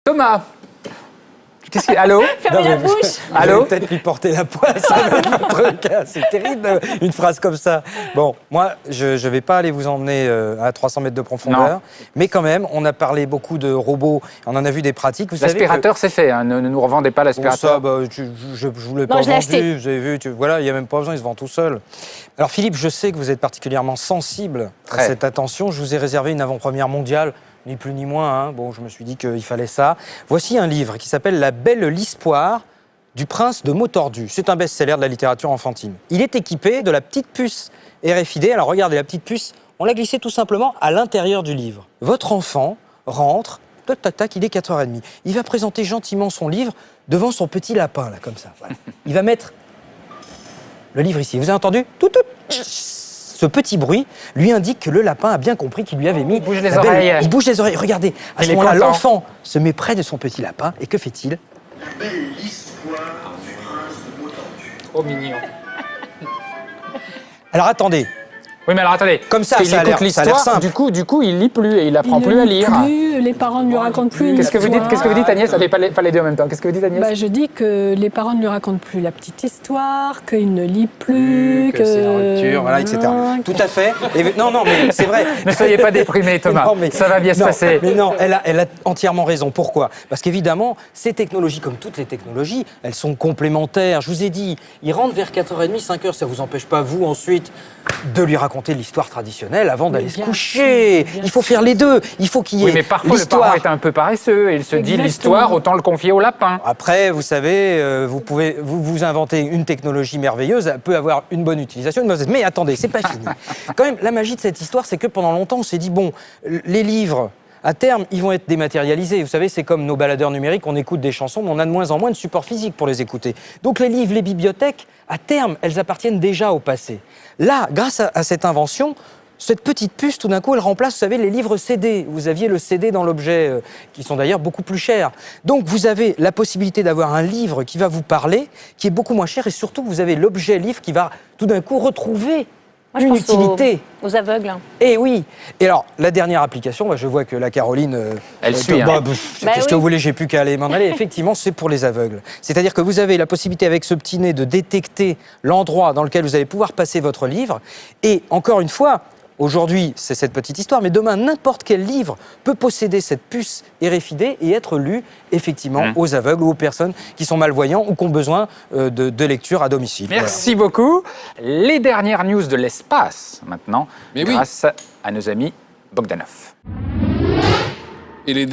Thomas. Qu'est-ce qu'il y a? Allô? Fermez la bouche. Allô? Peut-être lui porter la poisse avec mon truc. C'est terrible, une phrase comme ça. Bon, moi, je ne vais pas aller vous emmener à 300 mètres de profondeur. Non. Mais quand même, on a parlé beaucoup de robots. On en a vu des pratiques. L'aspirateur, c'est fait. Hein. Ne nous revendez pas Bon, l'aspirateur. ça, bah, je ne vous l'ai pas Non, je l'ai vendu. acheté. Vous avez vu, voilà, il n'y a même pas besoin, il se vend tout seul. Alors Philippe, je sais que vous êtes particulièrement sensible à Très. cette attention. Je vous ai réservé une avant-première mondiale. Ni plus ni moins, hein. Bon, je me suis dit qu'il fallait ça. Voici un livre qui s'appelle La Belle L'Histoire du Prince de mots tordus. C'est un best-seller de la littérature enfantine. Il est équipé de la petite puce RFID. Alors regardez, la petite puce, on l'a glissée tout simplement à l'intérieur du livre. Votre enfant rentre, tac, tac, tac, il est 4h30. Il va présenter gentiment son livre devant son petit lapin, là, comme ça. Voilà. Il va mettre le livre ici. Vous avez entendu? Tout. Ce petit bruit lui indique que le lapin a bien compris qu'il lui avait mis... Il bouge les la belle- oreilles. Il bouge les oreilles. Regardez, à Il ce est moment-là, content. l'enfant se met près de son petit lapin. Et que fait-il? Oh, mignon. Alors attendez, Oui, mais alors attendez. Comme ça, il ça a écoute l'air l'histoire, simple. Du coup, il lit plus et il apprend Il plus ne à lit lire. plus, les parents ne lui racontent plus. Qu'est-ce que vous dites, Agnès? Allez, pas les deux en même temps. Qu'est-ce que vous dites, Agnès? Bah, je dis que les parents ne lui racontent plus la petite histoire, qu'il ne lit plus, que c'est en rupture, voilà, etc. Tout à fait. Et, non, mais c'est vrai. Ne soyez pas déprimé, Thomas. Non, mais- ça va bien se non, passer. Mais non, elle a entièrement raison. Pourquoi? Parce qu'évidemment, ces technologies, comme toutes les technologies, elles sont complémentaires. Je vous ai dit, il rentre vers 4h30, 5h. Ça ne vous empêche pas, vous, ensuite, de lui raconter l'histoire traditionnelle avant d'aller se bien coucher. sûr, bien Il faut faire les deux. Il faut qu'il y ait Oui, mais parfois, le parent l'histoire. est un peu paresseux et il se dit Exactement. l'histoire, autant le confier au lapin. Après, vous savez, vous pouvez vous inventer une technologie merveilleuse, elle peut avoir une bonne utilisation, une mauvaise. Mais attendez, c'est pas fini. Quand même, la magie de cette histoire, c'est que pendant longtemps, on s'est dit bon, les livres. À terme, ils vont être dématérialisés. Vous savez, c'est comme nos baladeurs numériques, on écoute des chansons, mais on a de moins en moins de support physique pour les écouter. Donc les livres, les bibliothèques, à terme, elles appartiennent déjà au passé. Là, grâce à cette invention, cette petite puce, tout d'un coup, elle remplace, vous savez, les livres CD. Vous aviez le CD dans l'objet, qui sont d'ailleurs beaucoup plus chers. Donc vous avez la possibilité d'avoir un livre qui va vous parler, qui est beaucoup moins cher, et surtout, vous avez l'objet livre qui va tout d'un coup retrouver Moi, je une pense utilité. aux aveugles. Eh oui. Et alors, la dernière application, je vois que la Caroline... Elle suit, hein. Qu'est-ce Bah que oui. vous voulez, j'ai plus qu'à aller m'en aller. Effectivement, c'est pour les aveugles. C'est-à-dire que vous avez la possibilité, avec ce petit nez, de détecter l'endroit dans lequel vous allez pouvoir passer votre livre. Et encore une fois, aujourd'hui, c'est cette petite histoire, mais demain, n'importe quel livre peut posséder cette puce RFID et être lu, effectivement, aux aveugles ou aux personnes qui sont malvoyants ou qui ont besoin de lecture à domicile. Merci beaucoup. Les dernières news de l'espace, maintenant, Mais oui. grâce à nos amis Bogdanov. Et les